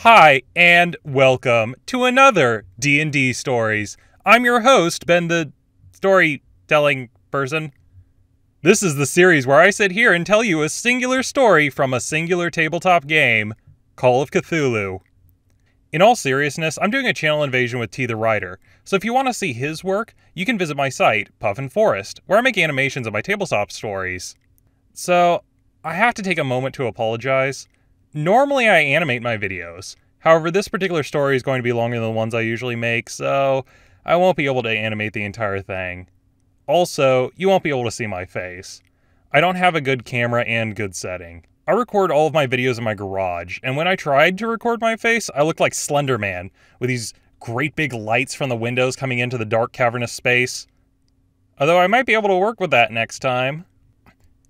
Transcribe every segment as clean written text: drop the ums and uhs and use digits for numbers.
Hi, and welcome to another D&D Stories. I'm your host, Ben the storytelling person. This is the series where I sit here and tell you a singular story from a singular tabletop game, Call of Cthulhu. In all seriousness, I'm doing a channel invasion with TheWriter, so if you want to see his work, you can visit my site, Puffin Forrest, where I make animations of my tabletop stories. So, I have to take a moment to apologize. Normally I animate my videos. However, this particular story is going to be longer than the ones I usually make, so I won't be able to animate the entire thing. Also, you won't be able to see my face. I don't have a good camera and good setting. I record all of my videos in my garage, and when I tried to record my face, I looked like Slender Man, with these great big lights from the windows coming into the dark cavernous space. Although I might be able to work with that next time.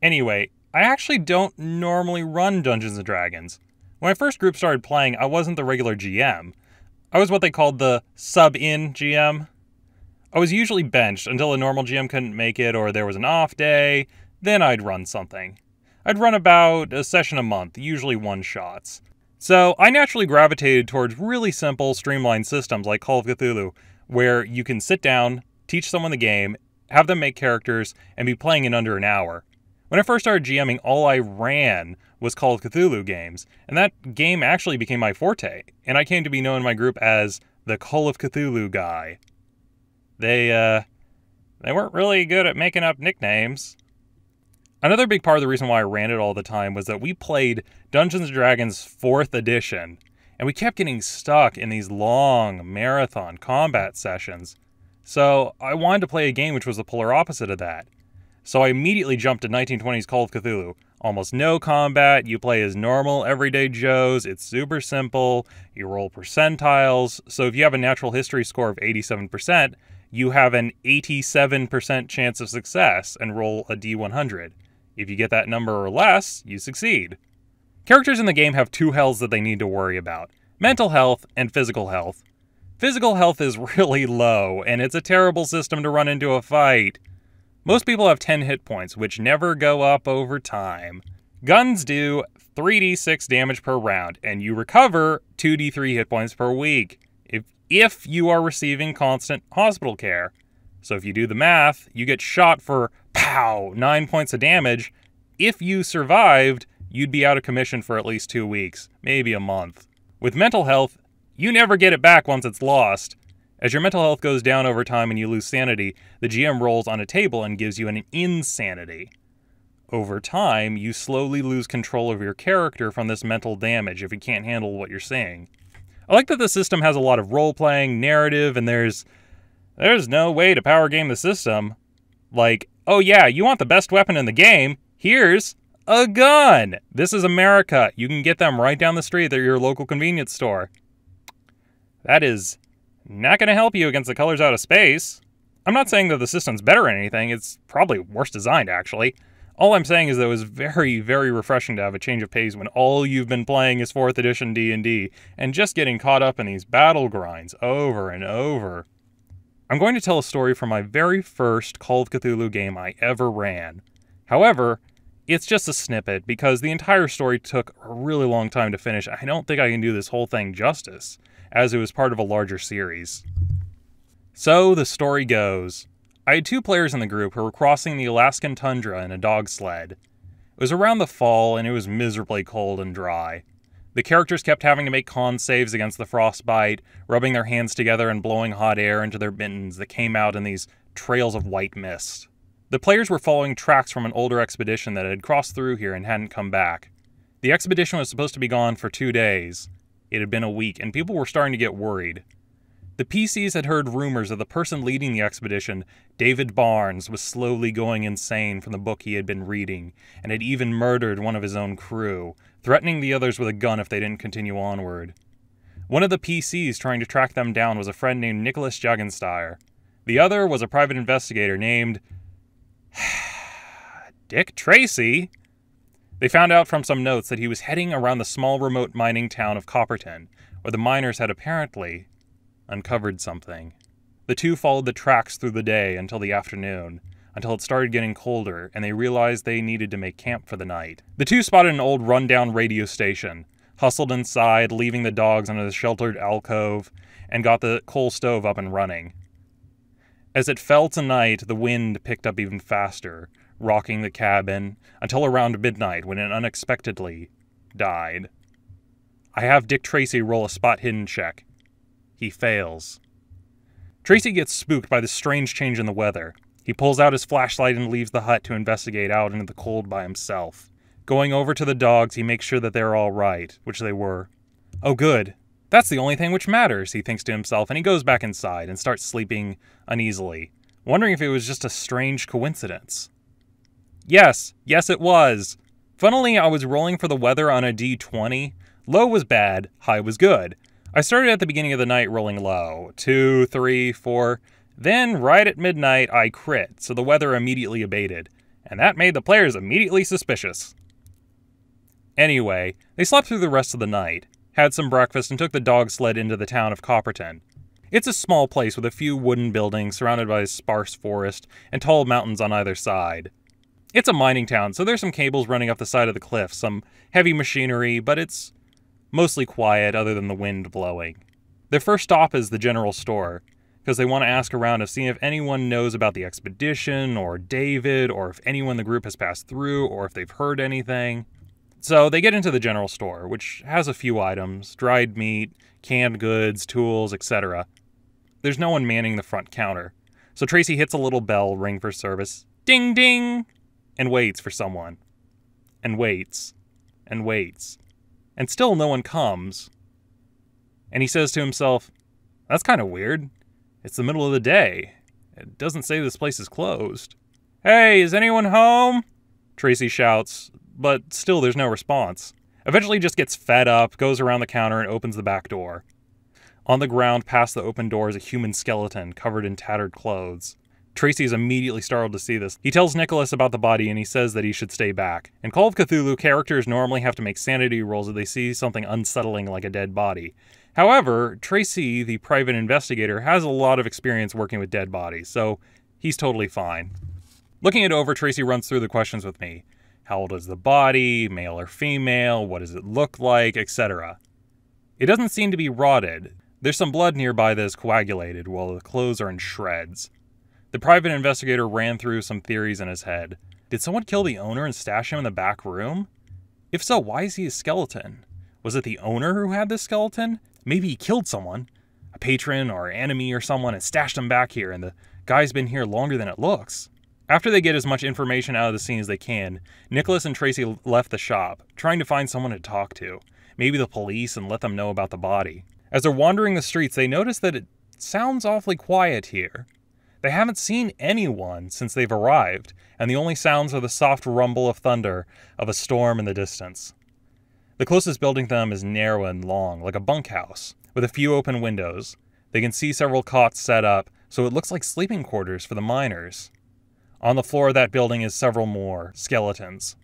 Anyway, I actually don't normally run Dungeons & Dragons. When my first group started playing, I wasn't the regular GM. I was what they called the sub-in GM. I was usually benched until a normal GM couldn't make it or there was an off day, then I'd run something. I'd run about a session a month, usually one-shots. So I naturally gravitated towards really simple, streamlined systems like Call of Cthulhu, where you can sit down, teach someone the game, have them make characters, and be playing in under an hour. When I first started GMing, all I ran was Call of Cthulhu games, and that game actually became my forte, and I came to be known in my group as the Call of Cthulhu guy. They weren't really good at making up nicknames. Another big part of the reason why I ran it all the time was that we played Dungeons & Dragons 4th edition, and we kept getting stuck in these long marathon combat sessions. So I wanted to play a game which was the polar opposite of that. So I immediately jumped to 1920s Call of Cthulhu. Almost no combat, you play as normal, everyday Joes, it's super simple, you roll percentiles, so if you have a natural history score of 87%, you have an 87% chance of success and roll a D100. If you get that number or less, you succeed. Characters in the game have two healths that they need to worry about: mental health and physical health. Physical health is really low, and it's a terrible system to run into a fight. Most people have 10 hit points, which never go up over time. Guns do 3d6 damage per round, and you recover 2d3 hit points per week, if you are receiving constant hospital care. So if you do the math, you get shot for, 9 points of damage. If you survived, you'd be out of commission for at least 2 weeks, maybe a month. With mental health, you never get it back once it's lost. As your mental health goes down over time and you lose sanity, the GM rolls on a table and gives you an insanity. Over time, you slowly lose control of your character from this mental damage if you can't handle what you're seeing. I like that the system has a lot of role-playing, narrative, and there's no way to power game the system. Like, oh yeah, you want the best weapon in the game? Here's a gun! This is America. You can get them right down the street at your local convenience store. That is not going to help you against the colors out of space. I'm not saying that the system's better or anything, it's probably worse designed actually. All I'm saying is that it was very, very refreshing to have a change of pace when all you've been playing is 4th edition D&D, and just getting caught up in these battle grinds over and over. I'm going to tell a story from my very first Call of Cthulhu game I ever ran. However, it's just a snippet, because the entire story took a really long time to finish. I don't think I can do this whole thing justice, as it was part of a larger series. So the story goes. I had 2 players in the group who were crossing the Alaskan tundra in a dog sled. It was around the fall and it was miserably cold and dry. The characters kept having to make con saves against the frostbite, rubbing their hands together and blowing hot air into their mittens that came out in these trails of white mist. The players were following tracks from an older expedition that had crossed through here and hadn't come back. The expedition was supposed to be gone for 2 days. It had been a week, and people were starting to get worried. The PCs had heard rumors that the person leading the expedition, David Barnes, was slowly going insane from the book he had been reading, and had even murdered one of his own crew, threatening the others with a gun if they didn't continue onward. One of the PCs trying to track them down was a friend named Nicholas Jagensteyer. The other was a private investigator named Dick Tracy. They found out from some notes that he was heading around the small remote mining town of Copperton, where the miners had apparently uncovered something. The two followed the tracks through the day until the afternoon, until it started getting colder and they realized they needed to make camp for the night. The two spotted an old rundown radio station. hustled inside, leaving the dogs under the sheltered alcove, and got the coal stove up and running. As it fell to night, the wind picked up even faster, rocking the cabin, until around midnight when it unexpectedly died. I have Dick Tracy roll a spot hidden check. He fails. Tracy gets spooked by the strange change in the weather. He pulls out his flashlight and leaves the hut to investigate out into the cold by himself. Going over to the dogs, he makes sure that they're all right, which they were. Oh good, that's the only thing which matters, he thinks to himself, and he goes back inside and starts sleeping uneasily, wondering if it was just a strange coincidence. Yes it was. Funnily, I was rolling for the weather on a D20. Low was bad, high was good. I started at the beginning of the night rolling low, 2, 3, 4. Then, right at midnight, I crit, so the weather immediately abated, and that made the players immediately suspicious. Anyway, they slept through the rest of the night, had some breakfast, and took the dog sled into the town of Copperton. It's a small place with a few wooden buildings surrounded by a sparse forest and tall mountains on either side. It's a mining town, so there's some cables running up the side of the cliff, some heavy machinery, but it's mostly quiet other than the wind blowing. Their first stop is the general store, because they want to ask around to see if anyone knows about the expedition, or David, or if anyone in the group has passed through, or if they've heard anything. So they get into the general store, which has a few items: dried meat, canned goods, tools, etc. There's no one manning the front counter, so Tracy hits a little bell ring for service. Ding ding! And waits for someone. And waits. And waits. And still no one comes. And he says to himself, that's kind of weird. It's the middle of the day. It doesn't say this place is closed. Hey, is anyone home? Tracy shouts, but still there's no response. Eventually he just gets fed up, goes around the counter, and opens the back door. On the ground past the open door is a human skeleton covered in tattered clothes. Tracy is immediately startled to see this. He tells Nicholas about the body and he says that he should stay back. In Call of Cthulhu, characters normally have to make sanity rolls if they see something unsettling like a dead body. However, Tracy, the private investigator, has a lot of experience working with dead bodies, so he's totally fine. Looking it over, Tracy runs through the questions with me. How old is the body, male or female, what does it look like, etc. It doesn't seem to be rotted. There's some blood nearby that is coagulated, while the clothes are in shreds. The private investigator ran through some theories in his head. Did someone kill the owner and stash him in the back room? If so, why is he a skeleton? Was it the owner who had this skeleton? Maybe he killed someone, a patron or enemy or someone, and stashed him back here, and the guy's been here longer than it looks. After they get as much information out of the scene as they can, Nicholas and Tracy left the shop, trying to find someone to talk to, maybe the police, and let them know about the body. As they're wandering the streets, they notice that it sounds awfully quiet here. They haven't seen anyone since they've arrived, and the only sounds are the soft rumble of thunder of a storm in the distance. The closest building to them is narrow and long, like a bunkhouse, with a few open windows. They can see several cots set up, so it looks like sleeping quarters for the miners. On the floor of that building is several more skeletons.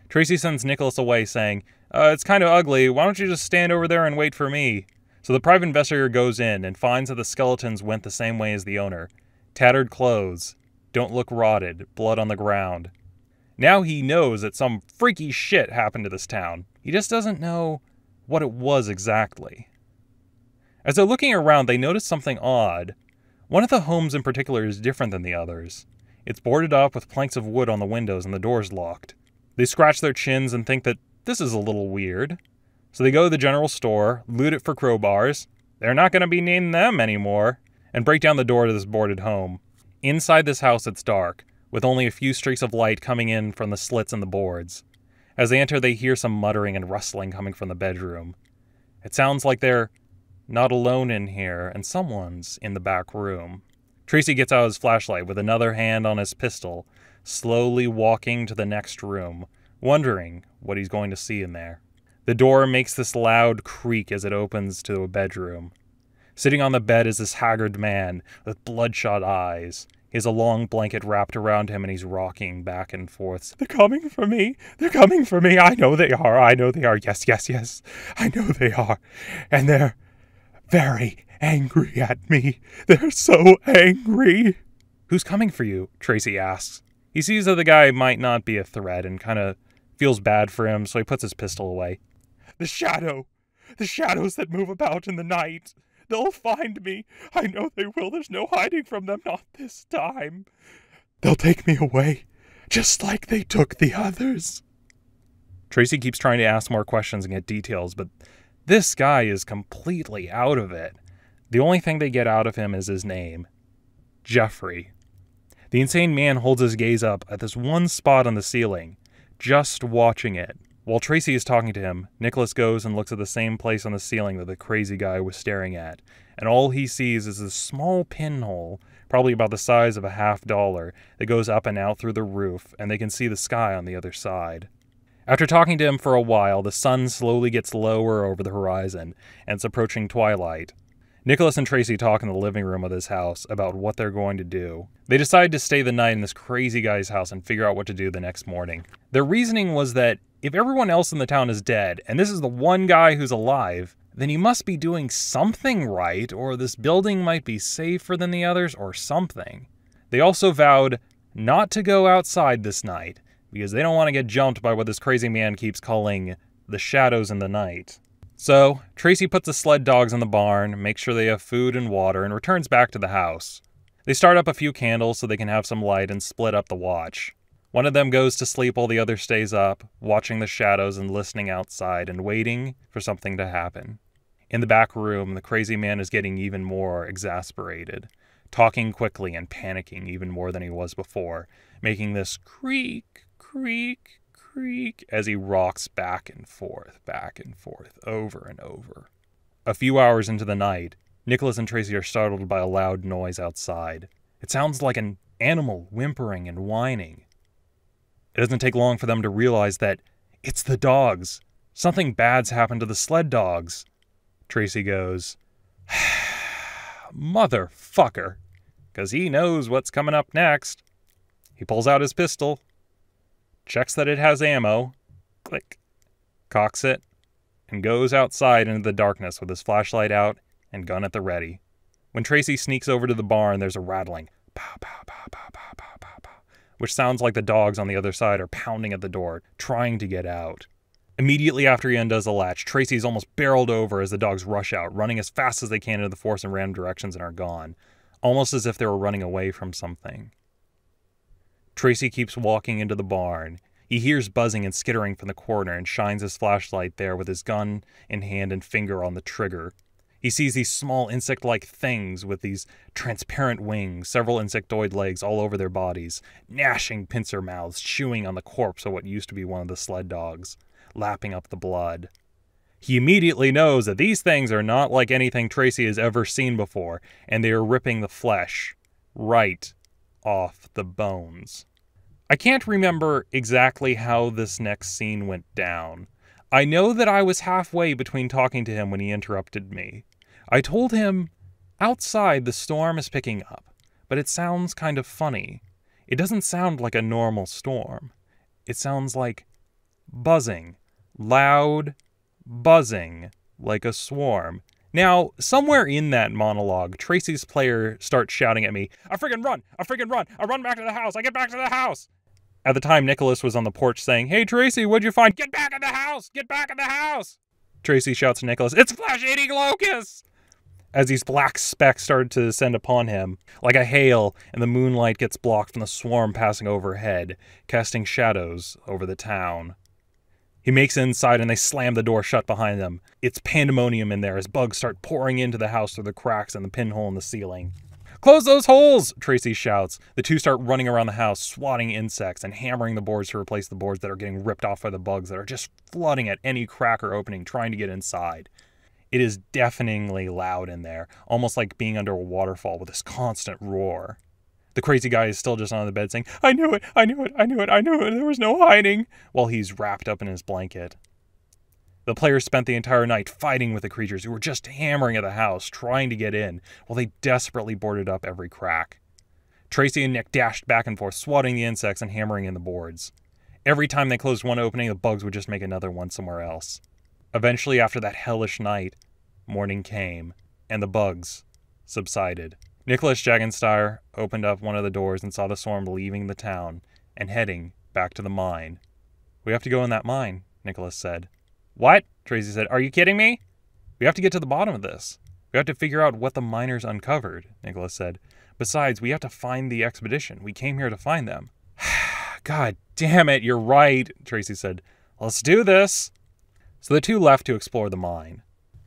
Tracy sends Nicholas away, saying, it's kind of ugly, why don't you just stand over there and wait for me? So the private investigator goes in and finds that the skeletons went the same way as the owner. Tattered clothes, don't look rotted, blood on the ground. Now he knows that some freaky shit happened to this town. He just doesn't know what it was exactly. As they're looking around, they notice something odd. One of the homes in particular is different than the others. It's boarded up with planks of wood on the windows and the doors locked. They scratch their chins and think that this is a little weird. So they go to the general store, loot it for crowbars. They're not going to be needing them anymore. And break down the door to this boarded home. Inside this house it's dark, with only a few streaks of light coming in from the slits in the boards. As they enter, they hear some muttering and rustling coming from the bedroom. It sounds like they're not alone in here, and someone's in the back room. Tracy gets out his flashlight with another hand on his pistol, slowly walking to the next room, wondering what he's going to see in there. The door makes this loud creak as it opens to a bedroom. Sitting on the bed is this haggard man with bloodshot eyes. He has a long blanket wrapped around him and he's rocking back and forth. They're coming for me. They're coming for me. I know they are. I know they are. Yes, yes, yes. I know they are. And they're very angry at me. They're so angry. Who's coming for you? Tracy asks. He sees that the guy might not be a threat and kind of feels bad for him, so he puts his pistol away. The shadow! The shadows that move about in the night! They'll find me! I know they will! There's no hiding from them! Not this time! They'll take me away, just like they took the others! Tracy keeps trying to ask more questions and get details, but this guy is completely out of it. The only thing they get out of him is his name. Jeffrey. The insane man holds his gaze up at this one spot on the ceiling, just watching it. While Tracy is talking to him, Nicholas goes and looks at the same place on the ceiling that the crazy guy was staring at, and all he sees is this small pinhole, probably about the size of a $50, that goes up and out through the roof, and they can see the sky on the other side. After talking to him for a while, the sun slowly gets lower over the horizon, and it's approaching twilight. Nicholas and Tracy talk in the living room of this house about what they're going to do. They decide to stay the night in this crazy guy's house and figure out what to do the next morning. Their reasoning was that if everyone else in the town is dead, and this is the one guy who's alive, then he must be doing something right, or this building might be safer than the others, or something. They also vowed not to go outside this night, because they don't want to get jumped by what this crazy man keeps calling the shadows in the night. So, Tracy puts the sled dogs in the barn, makes sure they have food and water, and returns back to the house. They start up a few candles so they can have some light and split up the watch. One of them goes to sleep while the other stays up, watching the shadows and listening outside and waiting for something to happen. In the back room, the crazy man is getting even more exasperated, talking quickly and panicking even more than he was before, making this creak, creak, creak as he rocks back and forth, over and over. A few hours into the night, Nicholas and Tracy are startled by a loud noise outside. It sounds like an animal whimpering and whining. It doesn't take long for them to realize that it's the dogs. Something bad's happened to the sled dogs. Tracy goes, "Motherfucker," because he knows what's coming up next. He pulls out his pistol, checks that it has ammo, click, cocks it, and goes outside into the darkness with his flashlight out and gun at the ready. When Tracy sneaks over to the barn, there's a rattling, pow, pow, pow, pow, pow, pow, pow, pow, which sounds like the dogs on the other side are pounding at the door, trying to get out. Immediately after he undoes the latch, Tracy is almost barreled over as the dogs rush out, running as fast as they can into the forest in random directions and are gone, almost as if they were running away from something. Tracy keeps walking into the barn. He hears buzzing and skittering from the corner and shines his flashlight there with his gun in hand and finger on the trigger. He sees these small insect-like things with these transparent wings, several insectoid legs all over their bodies, gnashing pincer mouths, chewing on the corpse of what used to be one of the sled dogs, lapping up the blood. He immediately knows that these things are not like anything Tracy has ever seen before, and they are ripping the flesh right off the bones. I can't remember exactly how this next scene went down. I know that I was halfway between talking to him when he interrupted me. I told him, outside the storm is picking up, but it sounds kind of funny. It doesn't sound like a normal storm. It sounds like buzzing, loud buzzing, like a swarm. Now, somewhere in that monologue, Tracy's player starts shouting at me, I freaking run! I run back to the house! I get back to the house! At the time, Nicholas was on the porch saying, Hey Tracy, what'd you find? Get back in the house! Get back in the house! Tracy shouts to Nicholas, It's flesh-eating locusts! As these black specks started to descend upon him, like a hail, and the moonlight gets blocked from the swarm passing overhead, casting shadows over the town. He makes it inside and they slam the door shut behind them. It's pandemonium in there as bugs start pouring into the house through the cracks in the pinhole in the ceiling. Close those holes, Tracy shouts. The two start running around the house, swatting insects and hammering the boards to replace the boards that are getting ripped off by the bugs that are just flooding at any crack or opening, trying to get inside. It is deafeningly loud in there, almost like being under a waterfall with this constant roar. The crazy guy is still just on the bed saying, I knew it, there was no hiding, while he's wrapped up in his blanket. The players spent the entire night fighting with the creatures who were just hammering at the house, trying to get in, while they desperately boarded up every crack. Tracy and Nick dashed back and forth, swatting the insects and hammering in the boards. Every time they closed one opening, the bugs would just make another one somewhere else. Eventually, after that hellish night, morning came, and the bugs subsided. Nicholas Jagensteyer opened up one of the doors and saw the swarm leaving the town and heading back to the mine. We have to go in that mine, Nicholas said. What? Tracy said. Are you kidding me? We have to get to the bottom of this. We have to figure out what the miners uncovered, Nicholas said. Besides, we have to find the expedition. We came here to find them. God damn it, you're right, Tracy said. Let's do this. So the two left to explore the mine.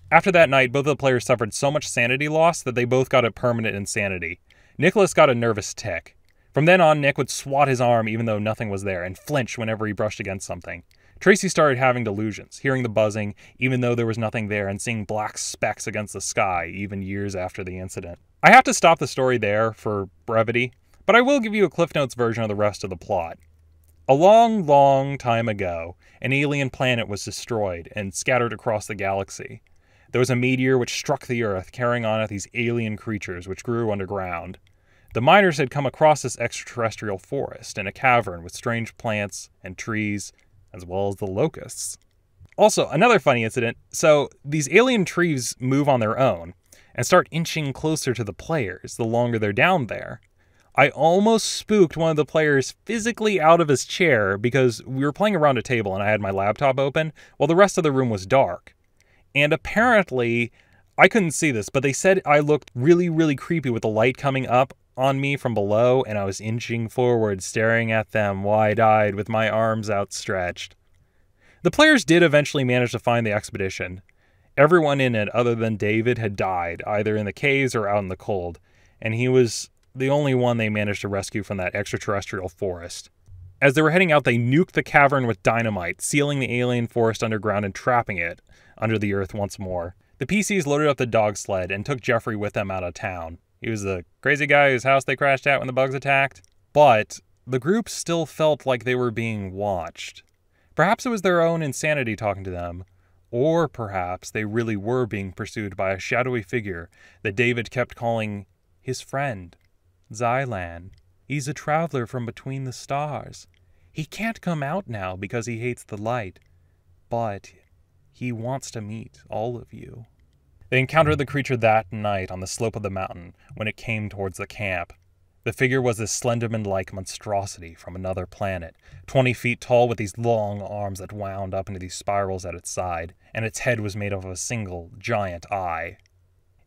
After that night, both of the players suffered so much sanity loss that they both got a permanent insanity. Nicholas got a nervous tic. From then on, Nick would swat his arm even though nothing was there and flinch whenever he brushed against something. Tracy started having delusions, hearing the buzzing even though there was nothing there and seeing black specks against the sky even years after the incident. I have to stop the story there for brevity, but I will give you a Cliff Notes version of the rest of the plot. A long, long time ago, an alien planet was destroyed and scattered across the galaxy. There was a meteor which struck the Earth, carrying on it these alien creatures which grew underground. The miners had come across this extraterrestrial forest in a cavern with strange plants and trees, as well as the locusts. Also, another funny incident, so these alien trees move on their own and start inching closer to the players the longer they're down there. I almost spooked one of the players physically out of his chair because we were playing around a table and I had my laptop open while the rest of the room was dark. And apparently, I couldn't see this, but they said I looked really, really creepy with the light coming up on me from below, and I was inching forward, staring at them wide-eyed with my arms outstretched. The players did eventually manage to find the expedition. Everyone in it, other than David, had died, either in the caves or out in the cold, and he was the only one they managed to rescue from that extraterrestrial forest. As they were heading out, they nuked the cavern with dynamite, sealing the alien forest underground and trapping it under the earth once more. The PCs loaded up the dog sled and took Jeffrey with them out of town. He was the crazy guy whose house they crashed at when the bugs attacked. But the group still felt like they were being watched. Perhaps it was their own insanity talking to them. Or perhaps they really were being pursued by a shadowy figure that David kept calling his friend, Xylan. He's a traveler from between the stars. He can't come out now because he hates the light. But he wants to meet all of you. They encountered the creature that night on the slope of the mountain when it came towards the camp. The figure was a Slenderman-like monstrosity from another planet, 20 feet tall with these long arms that wound up into these spirals at its side, and its head was made of a single, giant eye.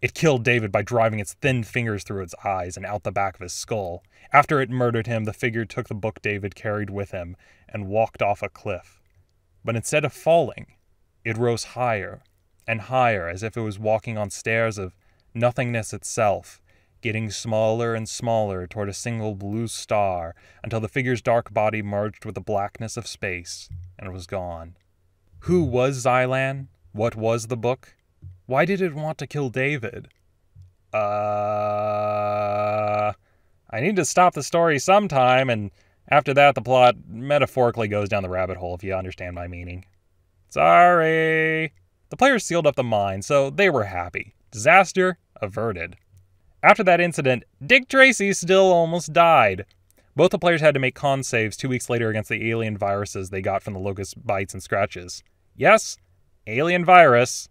It killed David by driving its thin fingers through its eyes and out the back of his skull. After it murdered him, the figure took the book David carried with him and walked off a cliff. But instead of falling, it rose higher and higher, as if it was walking on stairs of nothingness itself, getting smaller and smaller toward a single blue star until the figure's dark body merged with the blackness of space and was gone. Who was Xylan? What was the book? Why did it want to kill David? I need to stop the story sometime, and after that the plot metaphorically goes down the rabbit hole, if you understand my meaning. Sorry. The players sealed up the mine, so they were happy. Disaster averted. After that incident, Dick Tracy still almost died. Both the players had to make con saves 2 weeks later against the alien viruses they got from the locust bites and scratches. Yes, alien virus.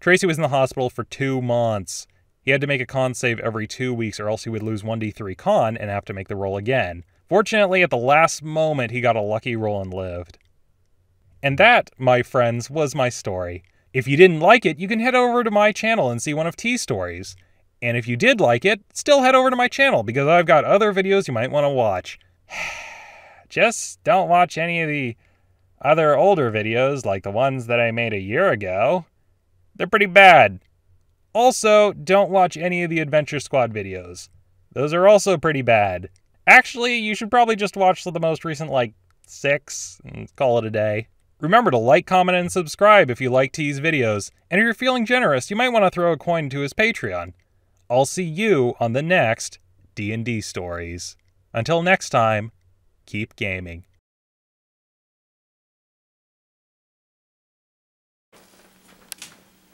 Tracy was in the hospital for 2 months. He had to make a con save every 2 weeks or else he would lose 1d3 con and have to make the roll again. Fortunately, at the last moment, he got a lucky roll and lived. And that, my friends, was my story. If you didn't like it, you can head over to my channel and see one of T's stories. And if you did like it, still head over to my channel because I've got other videos you might want to watch. Just don't watch any of the other older videos like the ones that I made a year ago. They're pretty bad. Also, don't watch any of the Adventure Squad videos. Those are also pretty bad. Actually, you should probably just watch the most recent, 6, and call it a day. Remember to like, comment, and subscribe if you like T's videos, and if you're feeling generous, you might want to throw a coin into his Patreon. I'll see you on the next D&D Stories. Until next time, keep gaming.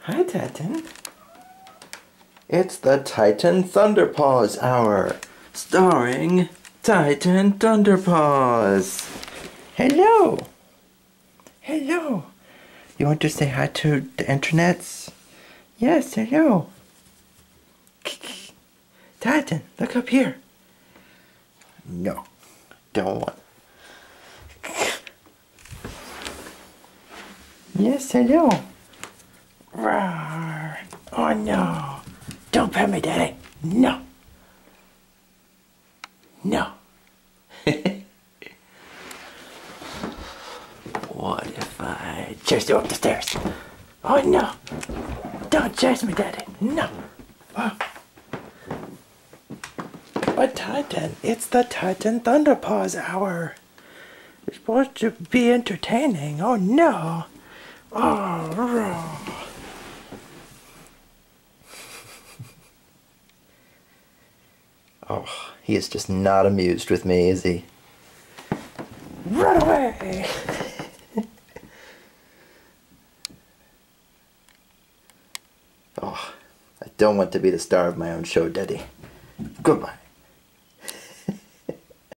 Hi, Titan. It's the Titan Thunderpaws Hour, starring Titan Thunderpaws. Hello. Hello. You want to say hi to the internets? Yes, hello. Titan, look up here. No, don't want. Yes, hello. Roar. Oh no. Don't pet me, Daddy. No. No. What if I chase you up the stairs? Oh no. Don't chase me, Daddy. No. Oh. But Titan, it's the Titan Thunderpaws hour. It's supposed to be entertaining. Oh no. Oh. Oh, he is just not amused with me, is he? Run away! Oh, I don't want to be the star of my own show, Daddy. Goodbye.